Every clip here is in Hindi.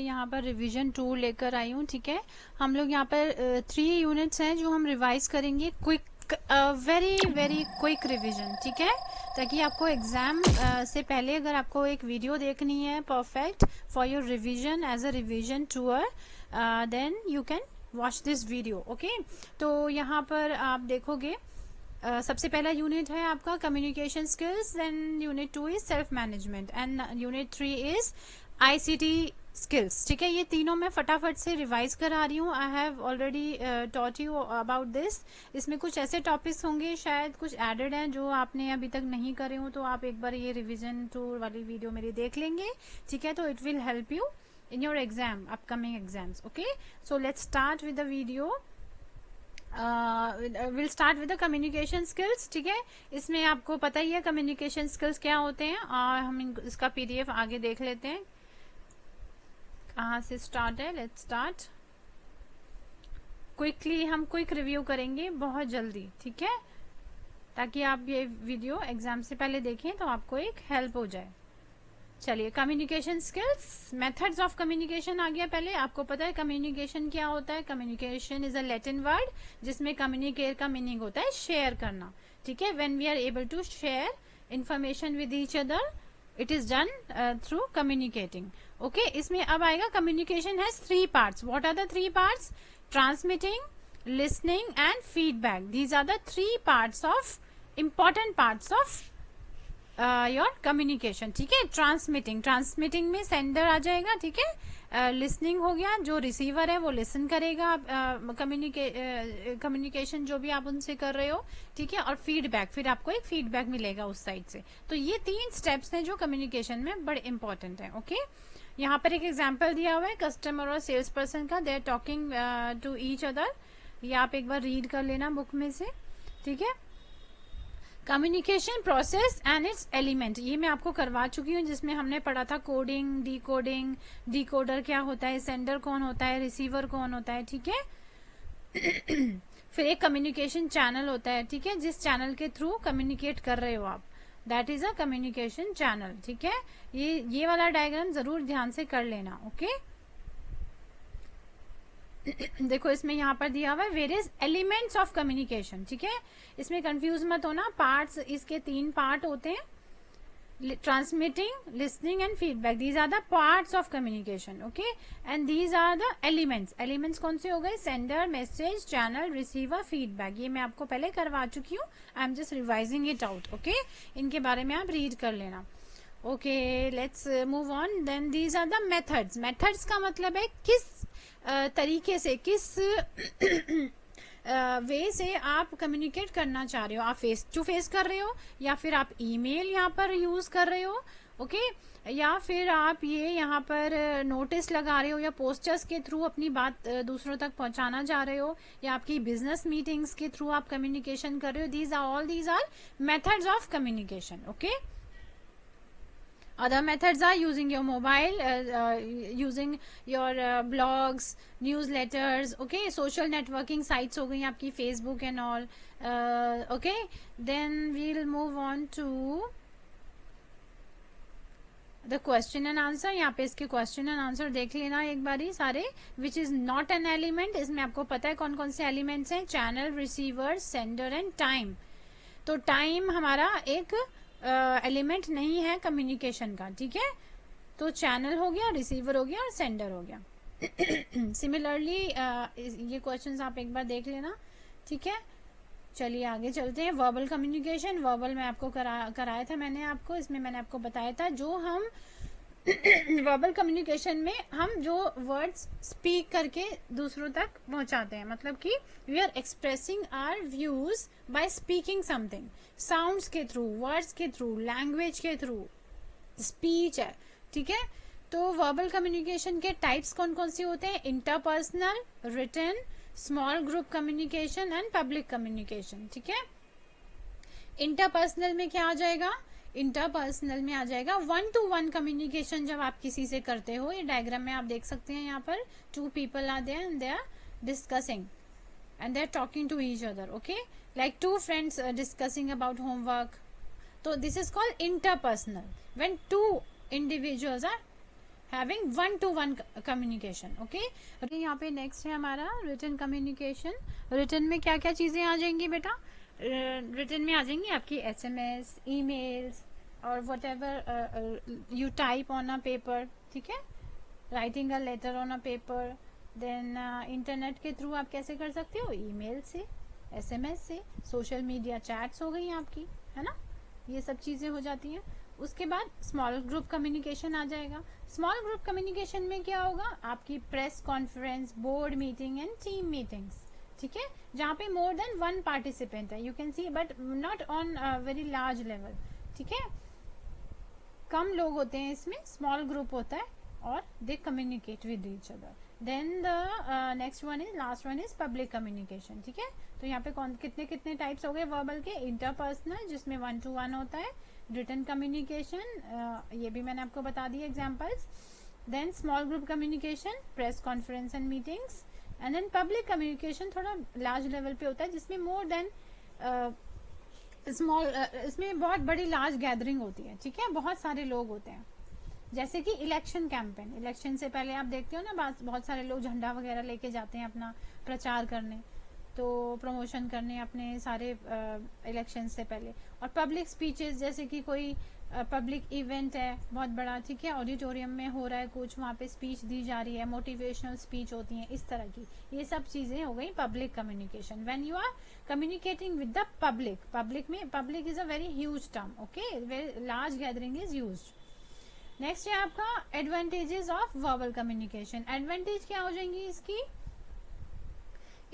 यहाँ पर रिवीजन 2 लेकर आई हूँ। ठीक है, हम लोग यहाँ पर 3 यूनिट्स हैं जो हम रिवाइज करेंगे, quick, very very quick revision. ठीक है, ताकि आपको एग्जाम से पहले अगर आपको एक वीडियो देखनी है perfect for your revision as a revision tour, then you can watch this video. Okay, तो यहाँ पर आप देखोगे सबसे पहला यूनिट है आपका communication skills, then unit 2 is self management and unit 3 is ICT skills. ठीक है, ये तीनों मैं फटाफट से रिवाइज करा रही हूँ। I have already taught you about this. इसमें कुछ ऐसे टॉपिक्स होंगे शायद कुछ एडेड हैं जो आपने अभी तक नहीं करे हो, तो आप एक बार ये रिविजन टूर वाली वीडियो मेरी देख लेंगे। ठीक है, तो it will help you in your exam, upcoming exams. Okay, so let's start with the video. We'll start with the communication skills. ठीक है, इसमें आपको पता ही है communication skills क्या होते हैं, और हम इसका PDF आगे देख लेते हैं कहाँ से स्टार्ट है। लेट्स स्टार्ट क्विकली, हम क्विक रिव्यू करेंगे बहुत जल्दी। ठीक है, ताकि आप ये वीडियो एग्जाम से पहले देखें तो आपको एक हेल्प हो जाए। चलिए, communication skills, methods of communication आ गया। पहले आपको पता है कम्युनिकेशन क्या होता है। Communication is a Latin word जिसमें कम्युनिकेट का मीनिंग होता है शेयर करना। ठीक है, when we are able to share information with each other, it is done through communicating. Okay, इसमें अब आएगा communication has 3 parts. What are the 3 parts? Transmitting, listening and feedback. These are the 3 parts of important parts of your communication. ठीक है, ट्रांसमिटिंग में सेंडर आ जाएगा। ठीक है, लिसनिंग हो गया, जो रिसीवर है वो लिसन करेगा कम्युनिकेशन जो भी आप उनसे कर रहे हो। ठीक है, और फीडबैक, फिर आपको एक फीडबैक मिलेगा उस साइड से। तो ये 3 स्टेप्स हैं जो कम्युनिकेशन में बड़े इंपॉर्टेंट हैं। ओके, यहाँ पर एक एग्जाम्पल दिया हुआ है कस्टमर और सेल्स पर्सन का, they are talking to each other. ये आप एक बार रीड कर लेना बुक में से। ठीक है, communication process and it's element, ये मैं आपको करवा चुकी हूँ, जिसमें हमने पढ़ा था कोडिंग, डिकोडिंग, डिकोडर क्या होता है, सेंडर कौन होता है, रिसीवर कौन होता है। ठीक है, फिर एक कम्युनिकेशन चैनल होता है। ठीक है, जिस चैनल के थ्रू कम्युनिकेट कर रहे हो आप, that is a communication channel. ठीक है, ये वाला डायग्राम जरूर ध्यान से कर लेना। ओके, देखो इसमें यहाँ पर दिया हुआ है वेरियस एलिमेंट्स ऑफ कम्युनिकेशन। ठीक है, इसमें कंफ्यूज मत होना, पार्ट्स इसके 3 पार्ट होते हैं, transmitting, listening and feedback. These are the parts of communication. Okay, and these are the elements. Elements कौन से हो गए? Sender, message, channel, receiver, feedback. ये मैं आपको पहले करवा चुकी हूँ, I am just revising it out. Okay, इनके बारे में आप रीड कर लेना। Okay, let's move on. Then these are the methods. Methods का मतलब है किस तरीके से, किस वे से आप कम्युनिकेट करना चाह रहे हो। आप फेस टू फेस कर रहे हो, या फिर आप ईमेल यहाँ पर यूज कर रहे हो। ओके, या फिर आप ये यहाँ पर नोटिस लगा रहे हो, या पोस्टर्स के थ्रू अपनी बात दूसरों तक पहुंचाना चाह रहे हो, या आपकी बिजनेस मीटिंग्स के थ्रू आप कम्युनिकेशन कर रहे हो। These are methods of communication. Okay, other methods are using your mobile, using your blogs, newsletters, okay, social networking sites हो गई आपकी Facebook and all. Okay, then we'll move on to the question and answer. यहाँ पे इसके question and answer देख लेना एक बारी सारे। which is not an element, इसमें आपको पता है कौन कौन से elements हैं, channel, receiver, sender and time। तो टाइम हमारा एक एलिमेंट नहीं है कम्युनिकेशन का। ठीक है, तो चैनल हो गया, रिसीवर हो गया और सेंडर हो गया। सिमिलरली ये क्वेश्चंस आप एक बार देख लेना। ठीक है, चलिए आगे चलते हैं। वर्बल कम्युनिकेशन, वर्बल में आपको कराया था मैंने आपको, इसमें मैंने आपको बताया था जो हम वर्बल कम्युनिकेशन में हम जो वर्ड्स स्पीक करके दूसरों तक पहुंचाते हैं, मतलब कि we are expressing our views by speaking something, sounds के थ्रू, वर्ड्स के थ्रू, लैंग्वेज के थ्रू, स्पीच है। ठीक है, तो वर्बल कम्युनिकेशन के टाइप्स कौन कौन से होते हैं? Interpersonal, written, small group communication and public communication. ठीक है, इंटरपर्सनल में क्या आ जाएगा? इंटरपर्सनल में आ जाएगा 1-to-1 कम्युनिकेशन, जब आप किसी से करते हो। ये डायग्राम में आप देख सकते हैं, यहाँ पर 2 people are there and they are discussing and they are talking to each other. Okay, like 2 friends discussing about homework. तो this is called interpersonal, when 2 individuals are having one to one communication. Okay, यहाँ पे नेक्स्ट है हमारा रिटन कम्युनिकेशन। रिटन में क्या क्या चीजें आ जाएंगी बेटा? रिटन में आ जाएंगी आपकी SMS, ईमेल्स और whatever you type on a paper, ठीक है, writing a letter on a paper. Then internet के थ्रू आप कैसे कर सकते हो? ईमेल से, SMS से, सोशल मीडिया चैट्स हो गई आपकी, है ना, ये सब चीज़ें हो जाती हैं। उसके बाद स्मॉल ग्रुप कम्युनिकेशन आ जाएगा। स्मॉल ग्रुप कम्युनिकेशन में क्या होगा? आपकी press conference, board meeting and team meetings, ठीक है, जहाँ पे मोर देन वन पार्टिसिपेंट है, you can see, but not on very large level, ठीक है, कम लोग होते हैं इसमें, स्मॉल ग्रुप होता है और they communicate with each other. Then the next one is, last one is public communication, ठीक है। तो यहाँ पे कौन कितने कितने टाइप्स हो गए वर्बल के? इंटरपर्सनल, जिसमें 1 to 1 होता है, रिटन कम्युनिकेशन, ये भी मैंने आपको बता दिया examples. Then small group communication, press conference and meetings, and then public communication थोड़ा लार्ज लेवल पे होता है, जिसमें मोर देन स्मॉल, इसमें बहुत बड़ी लार्ज गैदरिंग होती है, ठीक है, बहुत सारे लोग होते हैं। जैसे कि इलेक्शन कैंपेन, इलेक्शन से पहले आप देखते हो ना, बहुत सारे लोग झंडा वगैरह लेके जाते हैं अपना प्रचार करने, तो प्रमोशन करने अपने सारे इलेक्शन से पहले। और पब्लिक स्पीचेस, जैसे कि कोई पब्लिक इवेंट है बहुत बड़ा, ठीक है, ऑडिटोरियम में हो रहा है कुछ, वहाँ पे स्पीच दी जा रही है, मोटिवेशनल स्पीच होती है, इस तरह की, ये सब चीजें हो गई public communication. When you are communicating with the public, public में, public is a very huge term, okay, very large gathering is used. Next है आपका advantages of verbal communication. Advantage क्या हो जाएंगी इसकी?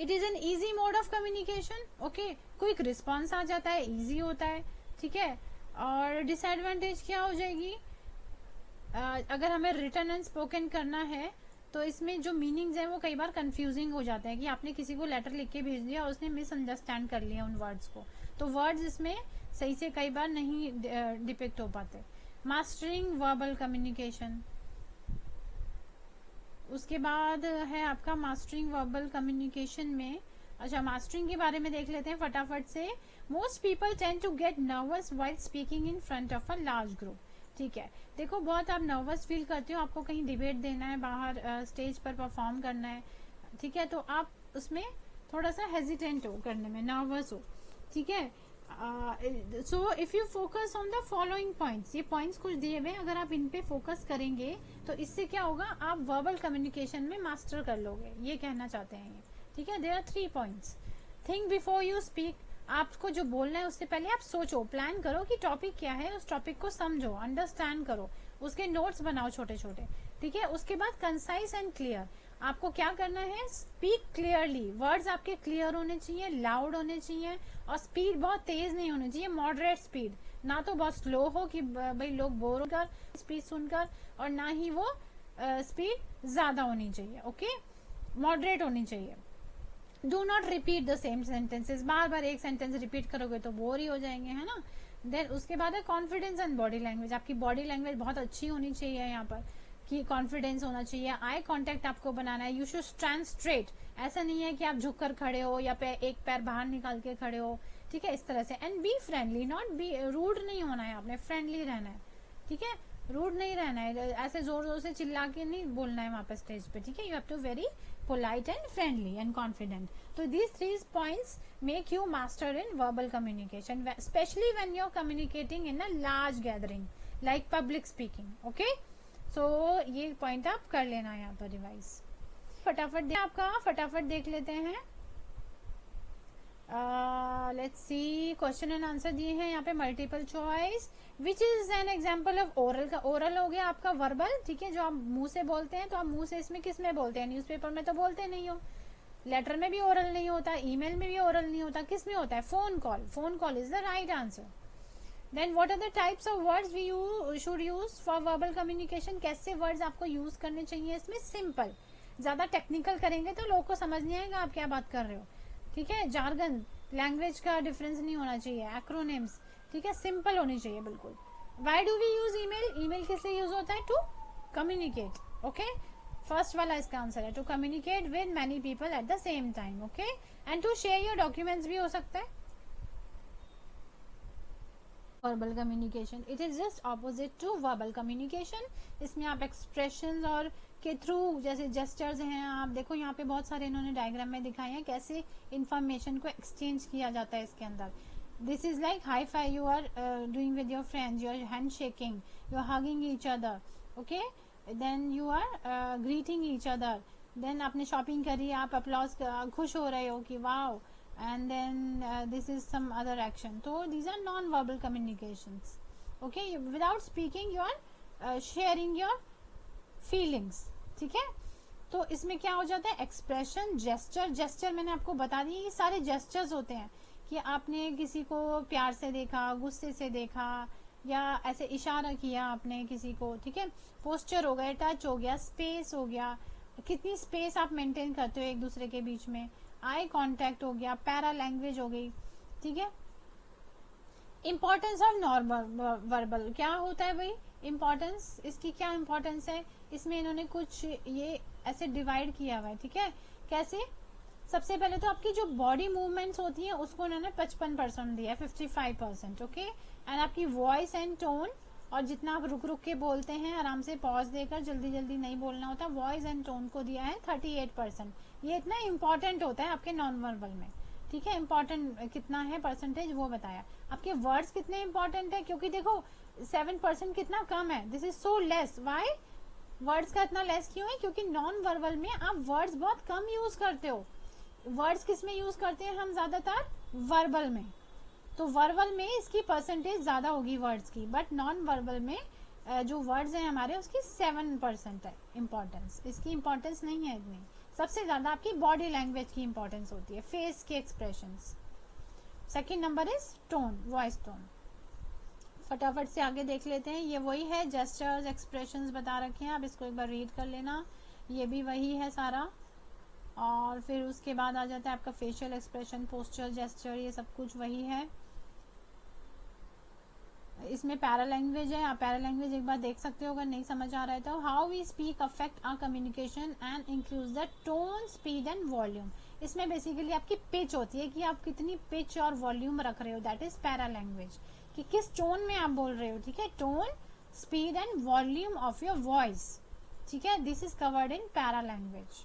It is an easy mode of communication, okay, quick response आ जाता है, इजी होता है, ठीक है। और डिसएडवांटेज क्या हो जाएगी? अगर हमें रिटन एंड स्पोकन करना है तो इसमें जो मीनिंग्स है वो कई बार कंफ्यूजिंग हो जाते हैं, कि आपने किसी को लेटर लिख के भेज दिया और उसने मिसअंडरस्टैंड कर लिया उन वर्ड्स को, तो वर्ड्स इसमें सही से कई बार नहीं डिपिक्ट हो पाते। मास्टरिंग वर्बल कम्युनिकेशन, उसके बाद है आपका मास्टरिंग वर्बल कम्युनिकेशन में, अच्छा मास्टरिंग के बारे में देख लेते हैं फटाफट से। Most people tend to get nervous while speaking in front of a large group, ठीक है, देखो बहुत आप नर्वस फील करते हो, आपको कहीं डिबेट देना है, बाहर स्टेज पर परफॉर्म करना है, ठीक है, तो आप उसमें थोड़ा सा हेजिटेंट हो करने में, नर्वस हो, ठीक है। So if you focus on the following points, ये पॉइंट्स कुछ दिए हुए, अगर आप इन पे फोकस करेंगे तो इससे क्या होगा, आप वर्बल कम्युनिकेशन में मास्टर कर लोगे, ये कहना चाहते हैं ये, ठीक है। There are 3 points. Think before you speak, आपको जो बोलना है उससे पहले आप सोचो, प्लान करो कि टॉपिक क्या है, उस टॉपिक को समझो, अंडरस्टैंड करो, उसके नोट्स बनाओ छोटे छोटे, ठीक है। उसके बाद कंसाइज एंड क्लियर, आपको क्या करना है, स्पीक क्लियरली, वर्ड्स आपके क्लियर होने चाहिए, लाउड होने चाहिए, और स्पीड बहुत तेज नहीं होनी चाहिए, मॉडरेट स्पीड, ना तो बहुत स्लो हो कि भाई लोग बोर होकर स्पीच सुनकर, और ना ही वो स्पीड ज्यादा होनी चाहिए, ओके, मॉडरेट होनी चाहिए। Do not repeat the same sentences, बार बार एक सेंटेंस रिपीट करोगे तो बोर ही हो जाएंगे, है ना। देन उसके बाद है कॉन्फिडेंस एंड बॉडी लैंग्वेज, आपकी बॉडी लैंग्वेज बहुत अच्छी होनी चाहिए यहाँ पर, कि कॉन्फिडेंस होना चाहिए, आई कांटेक्ट आपको बनाना है, यू शुड स्टैंड स्ट्रेट, ऐसा नहीं है कि आप झुककर खड़े हो या एक पैर बाहर निकाल के खड़े हो, ठीक है, इस तरह से। And be friendly, not be rude नहीं होना है, आपने फ्रेंडली रहना है, ठीक है, रूड नहीं रहना है, ऐसे जोर जोर से चिल्ला के नहीं बोलना है वहां पर स्टेज पे, ठीक है, you have to very polite and friendly and confident. So these 3 points make you master in verbal communication, especially when you're communicating in a large gathering like public speaking, okay. So ये point आप कर लेना यहाँ पर रिवाइज, फटाफट देख लेते हैं। Let's see, question and answer दिए हैं यहाँ पे, multiple choice, which is an example of oral का, ओरल हो गया आपका वर्बल, ठीक है, जो आप मुंह से बोलते हैं, तो आप मुंह से इसमें किस में बोलते हैं, न्यूज़पेपर में तो बोलते नहीं हो, लेटर में भी ओरल नहीं होता, ईमेल में भी ओरल नहीं होता, किस में होता है, phone call, phone call is the right answer. Then what are the types of words we should use for verbal communication, कैसे वर्ड्स आपको यूज करने चाहिए इसमें, सिंपल, ज्यादा टेक्निकल करेंगे तो लोगों को समझ नहीं आएगा आप क्या बात कर रहे हो, ठीक है, जार्गन लैंग्वेज का डिफरेंस नहीं होना चाहिए, एक्रोनिम्स, ठीक है, सिंपल होनी चाहिए बिल्कुल। Why do we use email, email किस लिए यूज होता है, टू कम्युनिकेट, ओके, फर्स्ट वाला इसका आंसर है, to communicate with many people at the same time, okay, and to share your documents भी हो सकता है, verbal communication, it is just opposite to verbal communication. इसमें आप एक्सप्रेशंस और के थ्रू, जैसे जेस्चर्स हैं, आप देखो यहाँ पे बहुत सारे इन्होंने डायग्राम में दिखाए हैं कैसे इंफॉर्मेशन को एक्सचेंज किया जाता है इसके अंदर। This is like high five you are doing with your friends, you are hand shaking, you are hugging each other, okay, then you are greeting each other, then आपने शॉपिंग करी, आप अप्लॉज, खुश हो रहे हो कि wow, and then this is some other action. So these are non-verbal communications, okay, without speaking you are sharing your feelings, ठीक है। तो इसमें क्या हो जाता है, एक्सप्रेशन, जेस्चर, जेस्चर मैंने आपको बता दिया, ये सारे जेस्चर्स होते हैं कि आपने किसी को प्यार से देखा, गुस्से से देखा, या ऐसे इशारा किया आपने किसी को, ठीक है। पोस्चर हो गया, टच हो गया, स्पेस हो गया, कितनी स्पेस आप मेंटेन करते हो एक दूसरे के बीच में, आई कांटेक्ट हो गया, पैरा लैंग्वेज हो गई, ठीक है। इंपॉर्टेंस ऑफ नॉर्मल वर्बल क्या होता है भाई, इंपॉर्टेंस, इसकी क्या इंपॉर्टेंस है, इसमें इन्होंने कुछ ये ऐसे डिवाइड किया हुआ है, ठीक है। कैसे, सबसे पहले तो आपकी जो बॉडी मूवमेंट्स होती हैं उसको इन्होंने 55% दिया है, 55%, ओके। एंड आपकी वॉइस एंड टोन, और जितना आप रुक रुक के बोलते हैं, आराम से पॉज देकर, जल्दी जल्दी नहीं बोलना होता, वॉइस एंड टोन को दिया है 38%। ये इतना इंपॉर्टेंट होता है आपके नॉन वर्बल में, ठीक है। इंपॉर्टेंट कितना है परसेंटेज वो बताया। आपके वर्ड्स कितने इंपॉर्टेंट है, क्योंकि देखो 7% कितना कम है, this is so less, why, words का इतना लेस क्यों है, क्योंकि नॉन वर्बल में आप वर्ड्स बहुत कम यूज करते हो। वर्ड्स किस में यूज करते हैं हम ज्यादातर, वर्बल में, तो वर्बल में इसकी परसेंटेज ज्यादा होगी वर्ड्स की, बट नॉन वर्बल में जो वर्ड्स हैं हमारे उसकी 7% है इंपॉर्टेंस, इसकी इंपॉर्टेंस नहीं है इतनी। सबसे ज्यादा आपकी बॉडी लैंग्वेज की इंपॉर्टेंस होती है, फेस के expressions. Second number is tone, voice tone. फटाफट से आगे देख लेते हैं, ये वही है, जेस्चर्स, एक्सप्रेशंस बता रखे हैं, आप इसको एक बार रीड कर लेना, ये भी वही है सारा। और फिर उसके बाद आ जाता है आपका फेशियल एक्सप्रेशन, पोस्चर, जेस्चर, ये सब कुछ वही है। इसमें पैरा लैंग्वेज है, आप पैरा लैंग्वेज एक बार देख सकते हो अगर नहीं समझ आ रहा है तो। How we speak affect our communication and includes the tone, speed and volume. इसमें बेसिकली आपकी पिच होती है कि आप कितनी पिच और वॉल्यूम रख रहे हो, दैट इज पैरा लैंग्वेज, कि किस टोन में आप बोल रहे हो, ठीक है। Tone, speed and volume of your voice, ठीक है, this is covered in para language.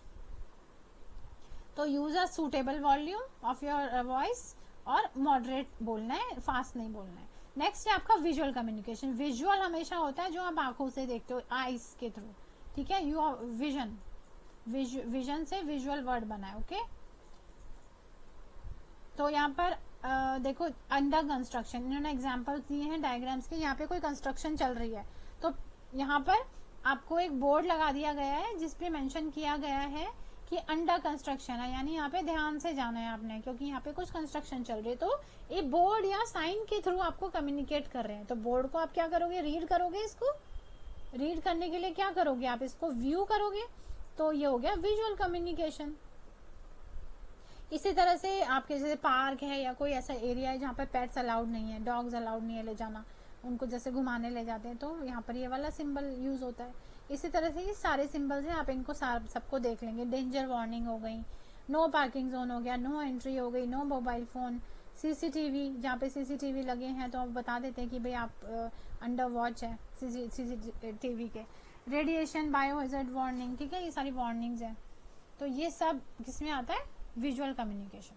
तो use a suitable volume of your voice, और मॉडरेट बोलना है, फास्ट नहीं बोलना है। नेक्स्ट है आपका विजुअल कम्युनिकेशन। विजुअल हमेशा होता है जो आप आंखों से देखते हो, आईज के थ्रू, ठीक है। यू विजन, विजन से विजुअल वर्ड बना है, ओके। तो यहाँ पर देखो अंडर कंस्ट्रक्शन, इन्होंने एग्जांपल्स दिए हैं डायग्राम्स के, यहाँ पे कोई कंस्ट्रक्शन चल रही है तो यहाँ पर आपको एक बोर्ड लगा दिया गया है जिसपे मेंशन किया गया है कि अंडर कंस्ट्रक्शन है, यानी यहाँ पे ध्यान से जाना है आपने, क्योंकि यहाँ पे कुछ कंस्ट्रक्शन चल रही है। तो ये बोर्ड या साइन के थ्रू आपको कम्युनिकेट कर रहे हैं, तो बोर्ड को आप क्या करोगे, रीड करोगे, इसको रीड करने के लिए क्या करोगे, आप इसको व्यू करोगे, तो ये हो गया विजुअल कम्युनिकेशन। इसी तरह से आपके जैसे पार्क है या कोई ऐसा एरिया है जहाँ पर पेट्स अलाउड नहीं है, डॉग्स अलाउड नहीं है ले जाना, उनको जैसे घुमाने ले जाते हैं, तो यहाँ पर ये वाला सिंबल यूज होता है। इसी तरह से ये सारे सिंबल्स हैं, आप इनको सबको देख लेंगे। डेंजर वार्निंग हो गई, नो पार्किंग जोन हो गया, नो एंट्री हो गई, नो मोबाइल फोन, सीसीटीवी, जहाँ पे सीसीटीवी लगे हैं तो आप बता देते हैं कि भाई आप अंडर वॉच है सीसीटीवी के। रेडिएशन, बायोहैजर्ड वार्निंग, ठीक है, ये सारी वार्निंग्स हैं। तो ये सब किसमें आता है, visual communication.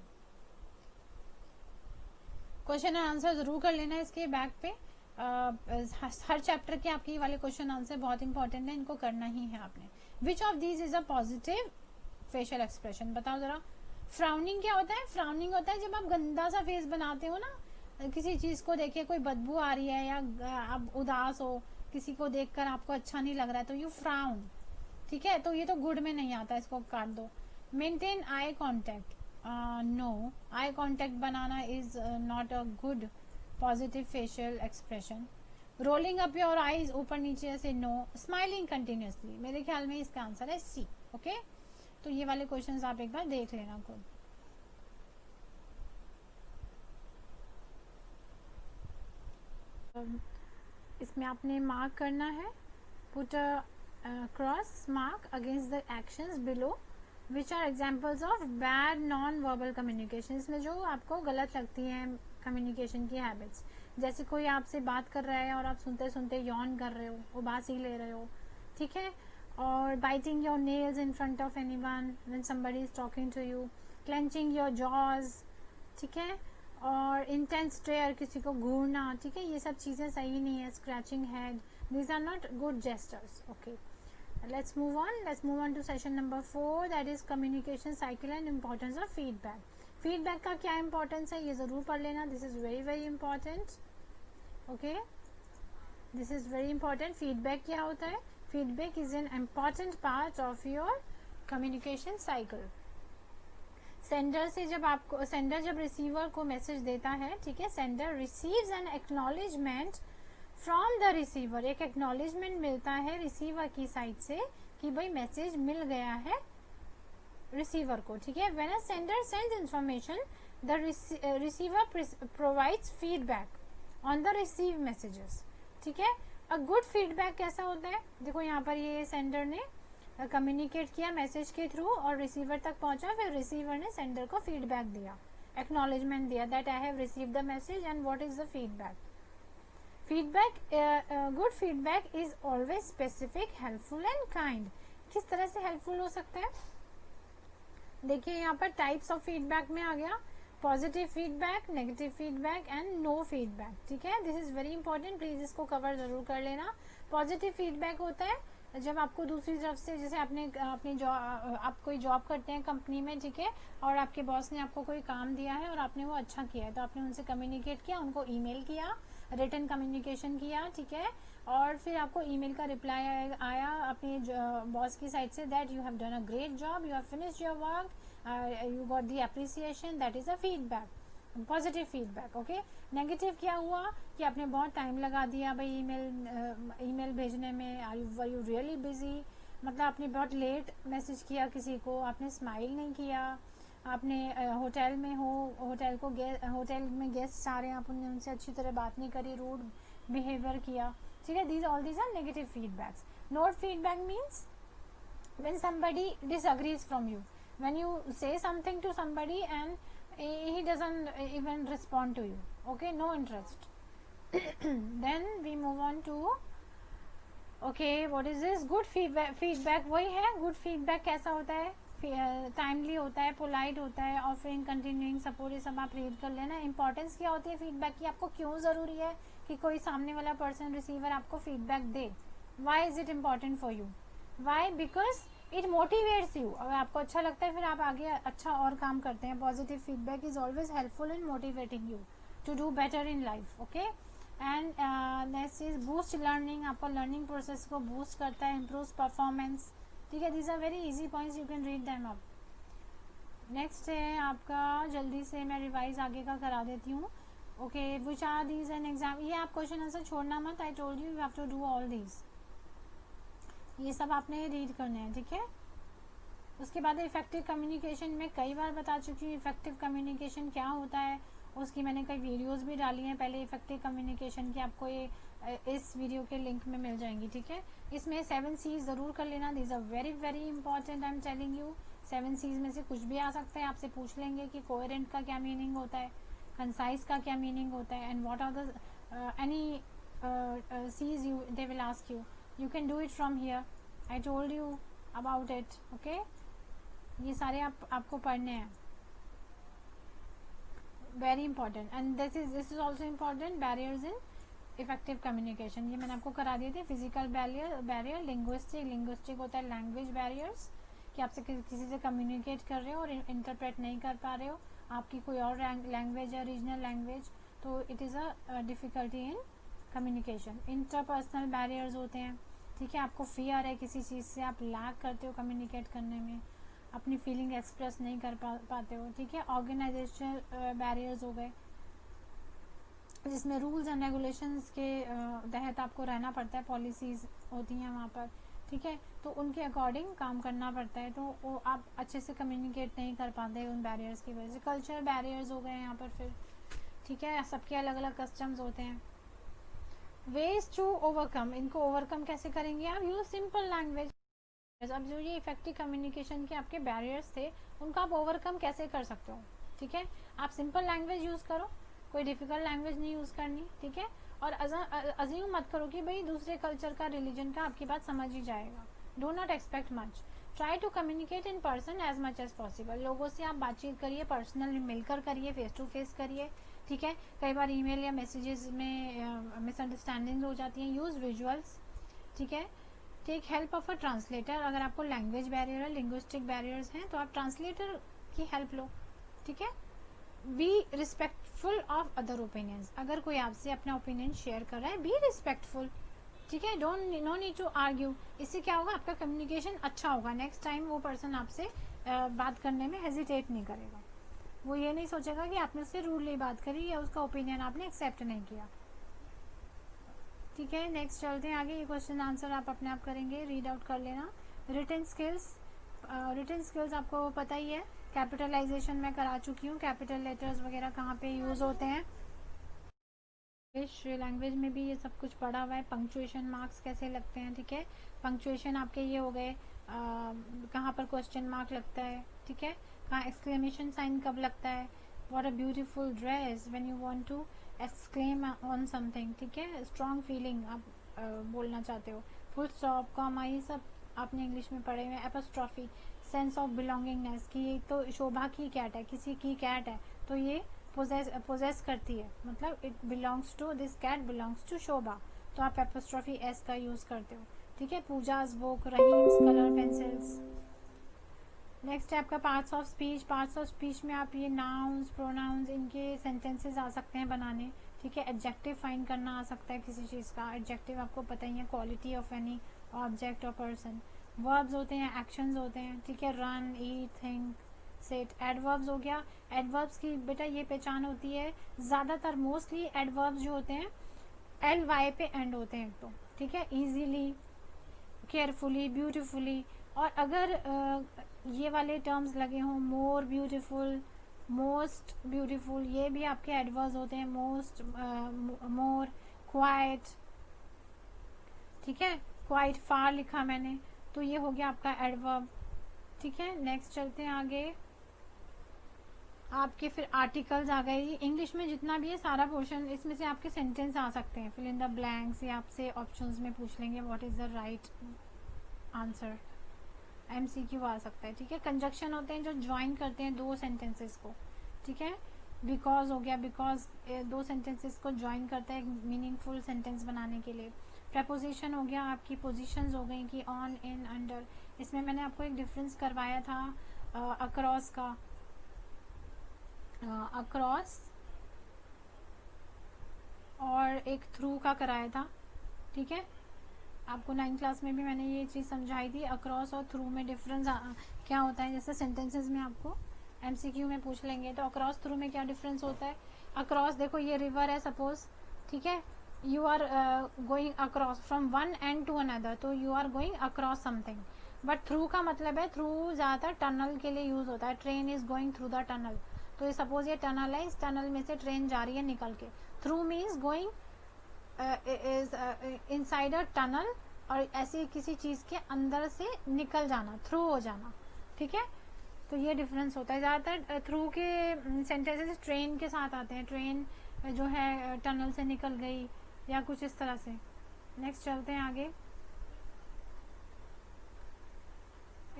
Question and answer जरूर कर लेना इसके बैक पे, हर चैप्टर के आपके वाले क्वेश्चन आंसर बहुत इंपॉर्टेंट है, इनको करना ही है आपने। Which of these is a positive facial expression, बताओ जरा। फ्राउनिंग क्या होता है, फ्राउनिंग होता है जब आप गंदा सा फेस बनाते हो ना, किसी चीज को देखे कोई बदबू आ रही है या आप उदास हो, किसी को देखकर आपको अच्छा नहीं लग रहा है, तो यू फ्राउन, ठीक है। तो ये तो गुड में नहीं आता, इसको काट दो। Maintain eye contact, no, eye contact बनाना is not a good positive facial expression. Rolling up your eyes, ऊपर नीचे ऐसे, नो। स्माइलिंग कंटिन्यूसली, मेरे ख्याल में इसका आंसर है सी, ओके। तो ये वाले क्वेश्चंस आप एक बार देख लेना खुद। इसमें आपने मार्क करना है, put a cross mark against the actions below which are examples of bad non verbal communication. इसमें जो आपको गलत लगती हैं कम्युनिकेशन की हैबिट्स, जैसे कोई आपसे बात कर रहा है और आप सुनते सुनते यॉन कर रहे हो, उबासी ले रहे हो, ठीक है, और biting your nails in front of anyone when somebody is talking to you, clenching your jaws, ठीक है, और इंटेंस स्टेयर, किसी को घूरना, ठीक है, ये सब चीज़ें सही नहीं है, scratching head, these are not good gestures. Okay, let's move on to session number 4, that is communication cycle and importance of feedback का क्या importance है ये ज़रूर पढ़ लेना, this is very very important. Okay, this is very important. feedback क्या होता है? feedback is an important part of your communication cycle. Sender से जब आपको सेंडर जब रिसीवर को मैसेज देता है, ठीक है, sender receives N acknowledgement from the receiver, एक एक्नॉलेजमेंट मिलता है रिसीवर की साइड से कि भाई मैसेज मिल गया है रिसीवर को, ठीक है. When a sender sends information the receiver provides feedback on the receive messages, ठीक है. अ गुड फीडबैक कैसा होता है? देखो यहाँ पर ये सेंडर ने कम्युनिकेट किया मैसेज के थ्रू और रिसीवर तक पहुंचा, फिर रिसीवर ने सेंडर को फीडबैक दिया, एक्नॉलेजमेंट दिया that I have received the message and what is the feedback. Feedback, good feedback is always specific, helpful and kind. किस तरह से हेल्पफुल हो सकता है? देखिए यहाँ पर टाइप्स ऑफ फीडबैक में आ गया, positive feedback, negative feedback and no feedback, ठीक है. This is very important, please इसको कवर जरूर कर लेना. पॉजिटिव फीडबैक होता है जब आपको दूसरी तरफ से, जैसे अपनी जॉब, आप कोई जॉब करते हैं कंपनी में, ठीक है, और आपके बॉस ने आपको कोई काम दिया है और आपने वो अच्छा किया है, तो आपने उनसे कम्युनिकेट किया, उनको ईमेल किया, रिटन कम्युनिकेशन किया, ठीक है, और फिर आपको ईमेल का रिप्लाई आया अपने बॉस की side say that you have done a great job, you have finished your work, you got the appreciation, that is a feedback, positive feedback. Okay. Negative क्या हुआ कि आपने बहुत टाइम लगा दिया भाई ईमेल भेजने में, वर यू रियली बिजी, मतलब आपने बहुत लेट मैसेज किया किसी को, आपने स्माइल नहीं किया, आपने होटल में हो, होटल में गेस्ट आ रहे हैं, आपने उनसे अच्छी तरह बात नहीं करी, रूड बिहेवियर किया, ठीक है. These all these are negative feedbacks. Not feedback means when somebody disagrees from you, when you say something to somebody and he doesn't even respond to you, okay, no interest. Then we move on to okay, what is this? good feedback वही है. good feedback कैसा होता है? टाइमली होता है, पोलाइट होता है, ऑफरिंग, कंटिन्यूइंग सपोर्ट, ये सब आप रीड कर लेना. इंपॉर्टेंस क्या होती है फीडबैक की, आपको क्यों ज़रूरी है कि कोई सामने वाला पर्सन, रिसीवर आपको फीडबैक दे? Why is it important for you? Why? Because it motivates you. अगर आपको अच्छा लगता है फिर आप आगे अच्छा और काम करते हैं. Positive feedback is always helpful in motivating you to do better in life. Okay. And next is boost learning, आपका लर्निंग प्रोसेस को बूस्ट करता है, इम्प्रूव परफॉर्मेंस, ठीक है. These are very easy points, you can read them up. Next है आपका, जल्दी से मैं रिवाइज आगे का करा देती हूँ. Okay, which are these an exam, ये आप क्वेश्चन आंसर छोड़ना मत. I told you have to do all these, ये सब आपने रीड करने हैं, ठीक है. उसके बाद इफेक्टिव कम्युनिकेशन में कई बार बता चुकी हूँ इफेक्टिव कम्युनिकेशन क्या होता है, उसकी मैंने कई वीडियोस भी डाली हैं पहले इफेक्टिव कम्युनिकेशन की, आपको ये इस वीडियो के लिंक में मिल जाएंगी, ठीक है. इसमें 7 C's ज़रूर कर लेना. These are very very important, I am telling you. 7 C's में से कुछ भी आ सकता है, आपसे पूछ लेंगे कि कोहेरेंट का क्या मीनिंग होता है, कंसाइज का क्या मीनिंग होता है, and what are the any C's you they will ask you. You can do it from here, I told you about it. Okay, ये सारे आपको पढ़ने हैं, very important. And this is also important, barriers in effective communication, ये मैंने आपको करा दिए थे. फिजिकल बैरियर, लिंग्विस्टिक होता है लैंग्वेज बैरियर्स, कि आपसे किसी से कम्युनिकेट कर रहे हो और इंटरप्रेट नहीं कर पा रहे हो, आपकी कोई और लैंग्वेज है, रीजनल लैंग्वेज, तो it is a difficulty in communication. Interpersonal barriers होते हैं, ठीक है, आपको फियर है किसी चीज़ से, आप लैग करते हो कम्युनिकेट करने में, अपनी फीलिंग एक्सप्रेस नहीं कर पाते हो, ठीक है. ऑर्गेनाइजेशनल बैरियर्स हो गए, जिसमें रूल्स एंड रेगुलेशंस के तहत आपको रहना पड़ता है, पॉलिसीज़ होती हैं वहाँ पर, ठीक है, तो उनके अकॉर्डिंग काम करना पड़ता है, तो वो आप अच्छे से कम्युनिकेट नहीं कर पाते उन बैरियर्स की वजह से. कल्चरल बैरियर्स हो गए यहाँ पर फिर, ठीक है, सबके अलग अलग कस्टम्स होते हैं. वेज टू ओवरकम, इनको ओवरकम कैसे करेंगे आप? Use simple language. अब जो ये इफेक्टिव कम्युनिकेशन के आपके बैरियर्स थे उनको आप ओवरकम कैसे कर सकते हो, ठीक है. आप सिंपल लैंग्वेज यूज़ करो, कोई डिफिकल्ट लैंग्वेज नहीं यूज़ करनी, ठीक है। और अज्यूम मत करो कि भाई दूसरे कल्चर का, रिलीजन का आपकी बात समझ ही जाएगा। Do not expect much. Try to communicate in person as much as possible. लोगों से आप बातचीत करिए, पर्सनल मिलकर करिए, फेस टू फेस करिए, ठीक है। कई बार ईमेल या मैसेजेस में मिसअंडरस्टैंडिंग हो जाती हैं। यूज़ विजुअल्स, ठीक है। Take help of a translator. अगर आपको लैंग्वेज बैरियर है, लिंग्विस्टिक बैरियर्स हैं, तो आप ट्रांसलेटर की हेल्प लो, ठीक है। Be respectful of other opinions. अगर कोई आपसे अपना ओपिनियन शेयर कर रहा है, बी रिस्पेक्टफुल, ठीक है। Don't no need to argue. इससे क्या होगा, आपका कम्युनिकेशन अच्छा होगा। नेक्स्ट टाइम वो पर्सन आपसे बात करने में हेजिटेट नहीं करेगा। वो ये नहीं सोचेगा कि आपने उससे रूडली बात करी या उसका ओपिनियन आपने एक्सेप्ट नहीं किया, ठीक है। नेक्स्ट चलते हैं आगे। ये क्वेश्चन आंसर आप अपने आप करेंगे, रीड आउट कर लेना। रिटन स्किल्स, रिटन स्किल्स आपको पता ही है, कैपिटलाइजेशन मैं करा चुकी हूँ, कैपिटल लेटर्स वगैरह कहाँ पे यूज़ होते हैं। इंग्लिश लैंग्वेज में भी ये सब कुछ पढ़ा हुआ है। पंक्चुएशन मार्क्स कैसे लगते हैं, ठीक है। पंक्चुएशन आपके ये हो गए, कहाँ पर क्वेश्चन मार्क लगता है, ठीक है। कहाँ एक्सक्लेमेशन साइन कब लगता है। What a beautiful dress, when you want to exclaim on something, ठीक है। स्ट्रॉन्ग फीलिंग आप बोलना चाहते हो। फुल स्टॉप, कॉमा, ये सब आपने इंग्लिश में पढ़े हुए हैं। एपोस्ट्रॉफी, सेंस ऑफ बिलोंगिंगनेस, कि ये तो शोभा की कैट है, किसी की कैट है, तो ये पोजेस करती है, मतलब it belongs to, this cat belongs to Shobha, तो आप एपोस्ट्रॉफी एस का यूज़ करते हो, ठीक है। Pooja's book, Rahim's colour pencils. Next है आपका parts of speech. Parts of speech में आप ये नाउन्स, प्रोनाउंस, इनके सेंटेंसेस आ सकते हैं बनाने, ठीक है। एडजेक्टिव फाइंड करना आ सकता है किसी चीज़ का। एडजेक्टिव आपको पता ही है, क्वालिटी ऑफ एनी ऑब्जेक्ट और पर्सन। वर्ब्स होते हैं, एक्शंस होते हैं, ठीक है। रन, ईट, थिंक, सेट। एडवर्ब्स हो गया। एडवर्ब्स की बेटा ये पहचान होती है, ज़्यादातर मोस्टली एडवर्ब्स जो होते हैं एल वाई पे एंड होते हैं, तो ठीक है। Easily, carefully, beautifully. और अगर ये वाले टर्म्स लगे हों, मोर ब्यूटीफुल, मोस्ट ब्यूटीफुल, ये भी आपके एडवर्ब्स होते हैं। मोस्ट, मोर, क्वाइट, ठीक है। क्वाइट फार लिखा मैंने, तो ये हो गया आपका एडवर्ब, ठीक है। नेक्स्ट चलते हैं आगे। आपके फिर आर्टिकल्स आ गए। इंग्लिश में जितना भी है सारा पोर्शन, इसमें से आपके सेंटेंस आ सकते हैं। फिल इन द ब्लैंक्स, या आपसे ऑप्शंस में पूछ लेंगे what is the right answer. MCQ आ सकता है, ठीक है। कंजक्शन होते हैं जो ज्वाइन करते हैं दो सेंटेंसेस को, ठीक है। बिकॉज हो गया, बिकॉज दो सेंटेंसेस को ज्वाइन करता है एक मीनिंगफुल सेंटेंस बनाने के लिए। प्रपोजिशन हो गया, आपकी पोजीशंस हो गई कि ऑन, इन, अंडर। इसमें मैंने आपको एक डिफरेंस करवाया था अक्रॉस का, अक्रॉस और एक थ्रू का कराया था, ठीक है। आपको 9th क्लास में भी मैंने ये चीज़ समझाई थी, अक्रॉस और थ्रू में डिफरेंस क्या होता है। जैसे सेंटेंसेस में आपको एमसीक्यू में पूछ लेंगे, तो अक्रॉस थ्रू में क्या डिफरेंस होता है। अक्रॉस देखो, ये रिवर है सपोज, ठीक है। You are going across from one end to another, तो you are going across something. But through का मतलब है, थ्रू ज़्यादातर टनल के लिए यूज़ होता है। Train is going through the tunnel, तो ये सपोज ये टनल है, इस टनल में से ट्रेन जा रही है निकल के। Through means going is inside a tunnel, और ऐसी किसी चीज़ के अंदर से निकल जाना, थ्रू हो जाना, ठीक है। तो ये डिफरेंस होता है। ज़्यादातर थ्रू के सेंटेंसेस ट्रेन के साथ आते हैं, ट्रेन जो है टनल से निकल गई या कुछ इस तरह से। नेक्स्ट चलते हैं आगे।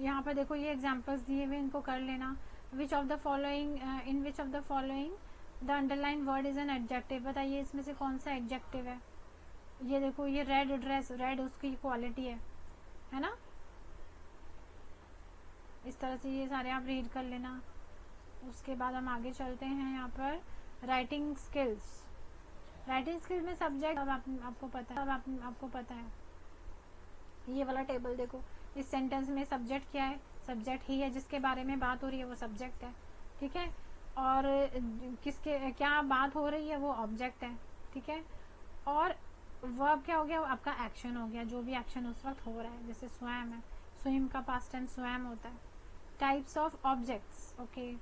यहाँ पर देखो ये एग्जांपल्स दिए हुए, इनको कर लेना। Which of the following, in which of the following the underline word is an adjective. बताइए इसमें से कौन सा एडजेक्टिव है। ये देखो, ये रेड ड्रेस, रेड उसकी क्वालिटी है ना। इस तरह से ये सारे आप रीड कर लेना। उसके बाद हम आगे चलते हैं यहाँ पर राइटिंग स्किल्स। राइटिंग स्किल्स में सब्जेक्ट अब आपको पता है, आपको पता है। ये वाला टेबल देखो, इस सेंटेंस में सब्जेक्ट क्या है, सब्जेक्ट ही है, जिसके बारे में बात हो रही है वो सब्जेक्ट है, ठीक है। और किसके क्या बात हो रही है वो ऑब्जेक्ट है, ठीक है। और वर्ब क्या हो गया, वो आपका एक्शन हो गया, जो भी एक्शन उस वक्त हो रहा है। जैसे स्वयं है, स्विम का पास्ट टाइम स्वयं होता है। Types of objects, okay.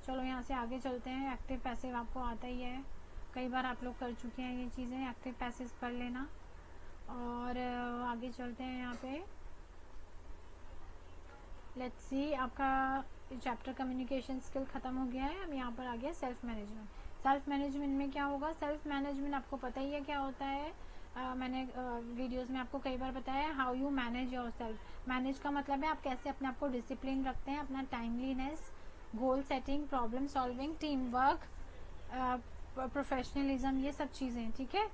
चलो यहाँ से आगे चलते हैं। एक्टिव पैसिव आपको आता ही है, कई बार आप लोग कर चुके हैं ये चीज़ें। एक्टिव पैसिव कर लेना। और आगे चलते हैं यहाँ पे। लेट्स सी, आपका चैप्टर कम्युनिकेशन स्किल ख़त्म हो गया है। अब यहाँ पर आ गया सेल्फ मैनेजमेंट। सेल्फ मैनेजमेंट में क्या होगा, सेल्फ मैनेजमेंट आपको पता ही है क्या होता है। मैंने वीडियोस में आपको कई बार बताया है, how you manage your self. Manage का मतलब है आप कैसे अपने आप को डिसिप्लिन रखते हैं, अपना timeliness, goal setting, problem solving, team work, professionalism, ये सब चीज़ें, ठीक है।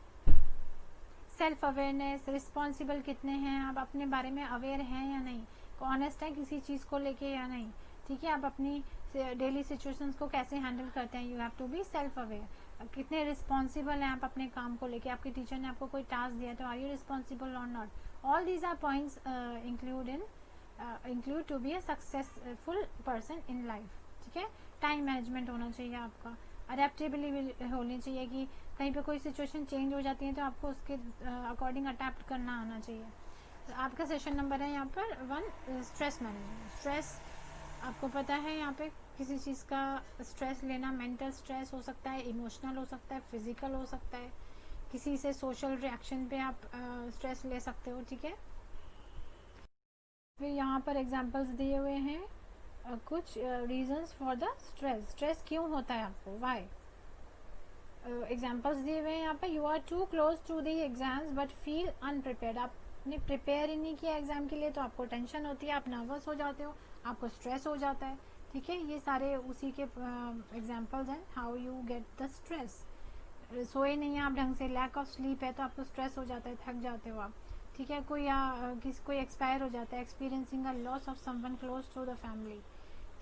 सेल्फ अवेयरनेस, रिस्पॉन्सिबल कितने हैं आप, अपने बारे में अवेयर हैं या नहीं, ऑनेस्ट है किसी चीज़ को लेके या नहीं, ठीक है। आप अपनी डेली सिचुएशंस को कैसे हैंडल करते हैं, you have to be self aware. कितने रिस्पॉन्सिबल हैं आप अपने काम को लेके, आपके टीचर ने आपको कोई टास्क दिया तो आर यू रिस्पॉन्सिबल और not. All these are points include to be a successful person in life, ठीक है। टाइम मैनेजमेंट होना चाहिए आपका, अडेप्टेबिलिटी होनी चाहिए कि कहीं पे कोई सिचुएशन चेंज हो जाती है तो आपको उसके अकॉर्डिंग अडेप्ट करना आना चाहिए। तो आपका सेशन नंबर है यहाँ पर 1, स्ट्रेस मैनेजमेंट। स्ट्रेस आपको पता है यहाँ पे किसी चीज़ का स्ट्रेस लेना, मेंटल स्ट्रेस हो सकता है, इमोशनल हो सकता है, फिजिकल हो सकता है, किसी से सोशल रिएक्शन पे आप स्ट्रेस ले सकते हो, ठीक है। फिर यहाँ पर एग्जांपल्स दिए हुए हैं, कुछ reasons for the stress. Stress क्यों होता है आपको, वाई। एग्जाम्पल्स दिए हुए हैं यहाँ पे, you are too close to the exams but feel unprepared. आपने प्रिपेयर ही नहीं किया एग्जाम के लिए तो आपको टेंशन होती है, आप नर्वस हो जाते हो, आपको स्ट्रेस हो जाता है, ठीक है। ये सारे उसी के एग्जाम्पल्स हैं, how you get the stress. सोए नहीं हैं आप ढंग से, लैक ऑफ स्लीप है तो आपको स्ट्रेस हो जाता है, थक जाते हो आप, ठीक है। कोई एक्सपायर हो जाता है, experiencing a loss of someone close to the family,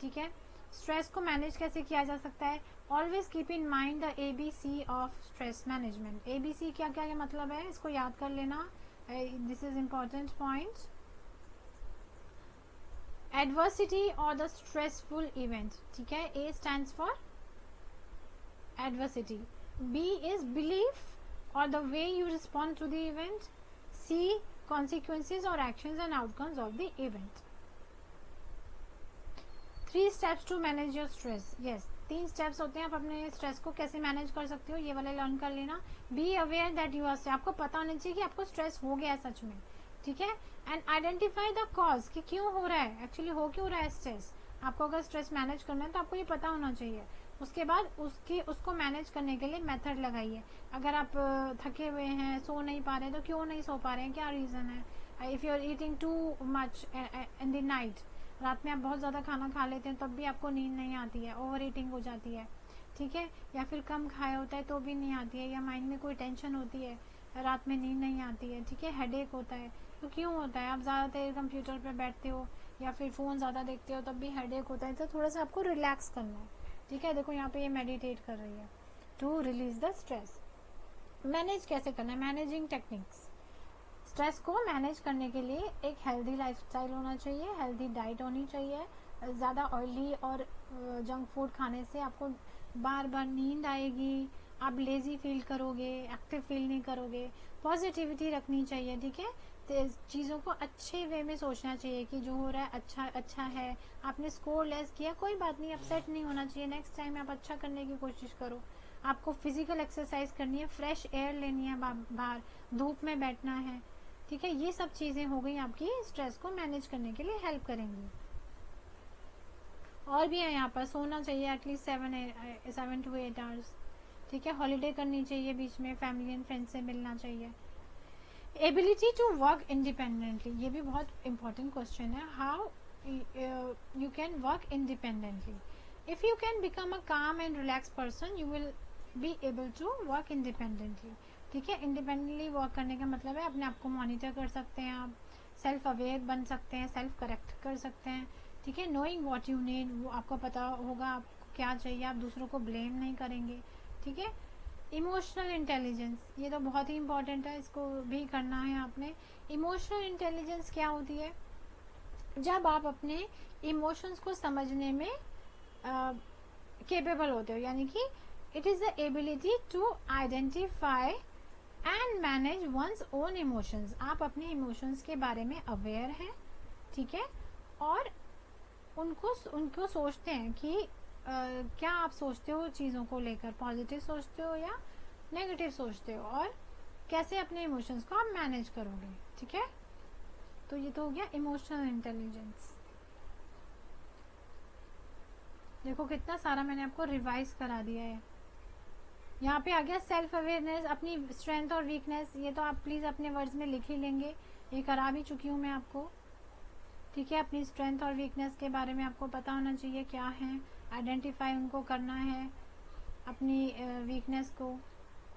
ठीक है। स्ट्रेस को मैनेज कैसे किया जा सकता है, always keep in mind the ABC of stress management. ABC क्या क्या मतलब है, इसको याद कर लेना, this is important point. Adversity और द स्ट्रेसफुल इवेंट, ठीक है। A stands for adversity, B is belief और the way you respond to the event, C consequences or actions and outcomes of the event। 3 steps to manage your stress, yes 3 steps होते हैं, आप अपने स्ट्रेस को कैसे मैनेज कर सकते हो, ये वाले लर्न कर लेना। Be aware that you are, आपको पता होना चाहिए कि आपको स्ट्रेस हो गया है सच में, ठीक है। एंड आइडेंटिफाई द कॉज कि क्यों हो रहा है, एक्चुअली हो क्यों रहा है स्ट्रेस। आपको अगर स्ट्रेस मैनेज करना है तो आपको ये पता होना चाहिए। उसके बाद उसको मैनेज करने के लिए मेथड लगाइए। अगर आप थके हुए हैं, सो नहीं पा रहे तो क्यों नहीं सो पा रहे हैं, क्या रीज़न है। If you are eating too much in the night, रात में आप बहुत ज़्यादा खाना खा लेते हैं तब भी आपको नींद नहीं आती है, ओवर ईटिंग हो जाती है, ठीक है। या फिर कम खाया होता है तो भी नहीं आती है, या माइंड में कोई टेंशन होती है, रात में नींद नहीं आती है, ठीक है। हेडेक होता है तो क्यों होता है, आप ज़्यादा देर कंप्यूटर पर बैठते हो या फिर फ़ोन ज़्यादा देखते हो तब भी हेडेक होता है, तो थोड़ा सा आपको रिलैक्स करना है, ठीक है। देखो यहाँ पे ये मेडिटेट कर रही है to release the stress. Manage कैसे करना है, मैनेजिंग टेक्निक्स। स्ट्रेस को मैनेज करने के लिए एक हेल्दी लाइफस्टाइल होना चाहिए, हेल्दी डाइट होनी चाहिए। ज़्यादा ऑयली और जंक फूड खाने से आपको बार बार नींद आएगी, आप लेज़ी फील करोगे, एक्टिव फील नहीं करोगे। पॉजिटिविटी रखनी चाहिए, ठीक है। तो चीज़ों को अच्छे वे में सोचना चाहिए कि जो हो रहा है अच्छा अच्छा है। आपने स्कोर लेस किया कोई बात नहीं, अपसेट नहीं होना चाहिए, नेक्स्ट टाइम आप अच्छा करने की कोशिश करो। आपको फिजिकल एक्सरसाइज करनी है, फ्रेश एयर लेनी है, बाहर धूप में बैठना है, ठीक है। ये सब चीज़ें हो गई आपकी स्ट्रेस को मैनेज करने के लिए हेल्प करेंगी। और भी है यहाँ पर, सोना चाहिए एटलीस्ट 7 to 8 आवर्स, ठीक है। हॉलीडे करनी चाहिए, बीच में फैमिली एंड फ्रेंड्स से मिलना चाहिए। एबिलिटी टू वर्क इंडिपेंडेंटली, ये भी बहुत इंपॉर्टेंट क्वेश्चन है, how you can work independently. If you can become a calm and relax person you will be able to work independently, ठीक है। इंडिपेंडेंटली वर्क करने का मतलब है अपने आप को मॉनिटर कर सकते हैं आप, सेल्फ अवेयर बन सकते हैं, सेल्फ करेक्ट कर सकते हैं, ठीक है। नोइंग व्हाट यू नीड, वो आपको पता होगा आपको क्या चाहिए, आप दूसरों को ब्लेम नहीं करेंगे, ठीक है। इमोशनल इंटेलिजेंस, ये तो बहुत ही इंपॉर्टेंट है, इसको भी करना है आपने। इमोशनल इंटेलिजेंस क्या होती है, जब आप अपने इमोशंस को समझने में केपेबल होते हो, यानी कि it is the ability to identify and manage one's own emotions. आप अपने इमोशंस के बारे में अवेयर हैं, ठीक है, और उनको सोचते हैं कि क्या आप सोचते हो चीज़ों को लेकर, पॉजिटिव सोचते हो या नेगेटिव सोचते हो, और कैसे अपने इमोशंस को आप मैनेज करोगे, ठीक है। तो ये तो हो गया इमोशनल इंटेलिजेंस। देखो कितना सारा मैंने आपको रिवाइज करा दिया है, यहाँ पे आ गया सेल्फ अवेयरनेस, अपनी स्ट्रेंथ और वीकनेस। ये तो आप प्लीज़ अपने वर्ड्स में लिख ही लेंगे, ये करा भी चुकी हूँ मैं आपको, ठीक है। अपनी स्ट्रेंथ और वीकनेस के बारे में आपको पता होना चाहिए क्या है, आइडेंटिफाई उनको करना है, अपनी वीकनेस को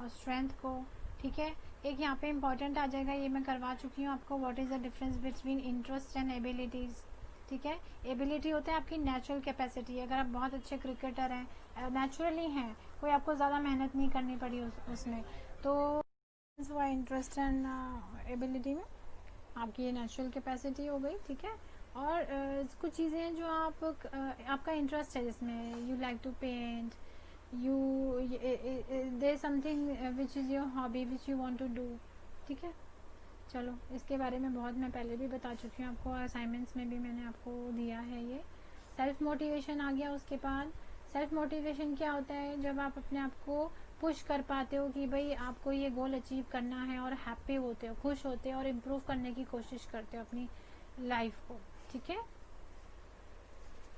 और स्ट्रेंथ को, ठीक है। एक यहाँ पे इम्पॉर्टेंट आ जाएगा, ये मैं करवा चुकी हूँ आपको, what is the difference between interest and abilities, ठीक है। एबिलिटी होता है आपकी नेचुरल कैपेसिटी, अगर आप बहुत अच्छे क्रिकेटर हैं, नेचुरली हैं, कोई आपको ज़्यादा मेहनत नहीं करनी पड़ी उसमें, तो वो इंटरेस्ट एंड एबिलिटी में आपकी ये नेचुरल कैपेसिटी हो गई, ठीक है। और कुछ चीज़ें हैं जो आपका इंटरेस्ट है, जिसमें you like to paint, you there something which is your hobby which you want to do, ठीक है। चलो, इसके बारे में बहुत मैं पहले भी बता चुकी हूँ आपको, असाइनमेंट्स में भी मैंने आपको दिया है ये। सेल्फ मोटिवेशन आ गया उसके बाद। सेल्फ मोटिवेशन क्या होता है, जब आप अपने आप को पुश कर पाते हो कि भाई आपको ये गोल अचीव करना है, और हैप्पी होते हो, खुश होते हो, और इम्प्रूव करने की कोशिश करते हो अपनी लाइफ को, ठीक है।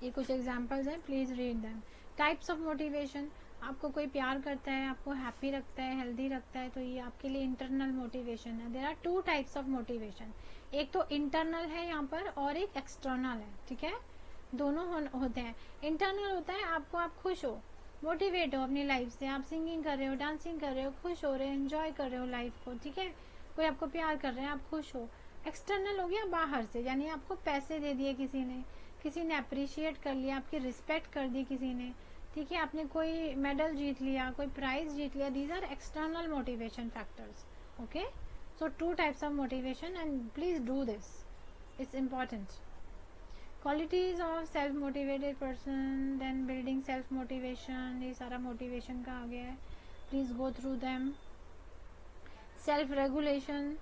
ये कुछ एग्जाम्पल्स हैं, please read them. Types of motivation, आपको कोई प्यार करता है, आपको हैप्पी रखता है, हेल्दी रखता है, तो ये आपके लिए इंटरनल मोटिवेशन है। There are two types of motivation, एक तो इंटरनल है यहाँ पर और एक एक्सटर्नल है, ठीक है। दोनों होते हैं। इंटरनल होता है आपको, आप खुश हो, मोटिवेट हो अपनी लाइफ से, आप सिंगिंग कर रहे हो, डांसिंग कर रहे हो, खुश हो रहे हो, एंजॉय कर रहे हो लाइफ को, ठीक है। कोई आपको प्यार कर रहे हैं, आप खुश हो। एक्सटर्नल हो गया बाहर से, यानी आपको पैसे दे दिए किसी ने अप्रिशिएट कर लिया, आपकी रिस्पेक्ट कर दी किसी ने, ठीक है। आपने कोई मेडल जीत लिया, कोई प्राइज जीत लिया, these are external motivation factors, okay. So two types of motivation and please do this, it's important. Qualities of self motivated person, then building self motivation, ये सारा मोटिवेशन का आ गया है, please go through them. Self regulation,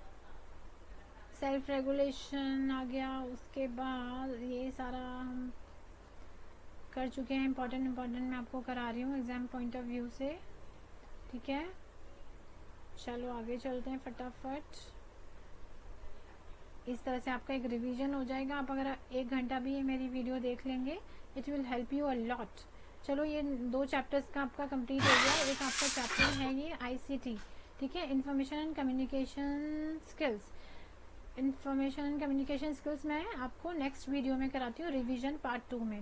self regulation आ गया, उसके बाद ये सारा हम कर चुके हैं। इम्पॉर्टेंट मैं आपको करा रही हूँ एग्ज़ाम पॉइंट ऑफ व्यू से, ठीक है। चलो आगे चलते हैं फटाफट। इस तरह से आपका एक रिवीजन हो जाएगा। आप अगर 1 घंटा भी ये मेरी वीडियो देख लेंगे, it will help you a lot. चलो, ये 2 चैप्टर्स का आपका कंप्लीट हो गया। एक आपका चैप्टर है ये ICT, ठीक है, information and communication skills. Information and communication skills मैं आपको नेक्स्ट वीडियो में कराती हूँ, रिवीजन पार्ट 2 में।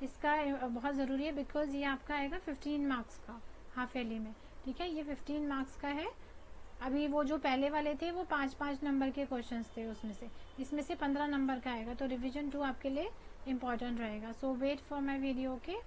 इसका बहुत ज़रूरी है, बिकॉज ये आपका आएगा 15 मार्क्स का हाफ ईयरली में, ठीक है। ये 15 मार्क्स का है। अभी वो जो पहले वाले थे वो 5-5 नंबर के क्वेश्चंस थे उसमें से, इसमें से 15 नंबर का आएगा, तो रिवीजन 2 आपके लिए इम्पॉर्टेंट रहेगा। So wait for my video, okay.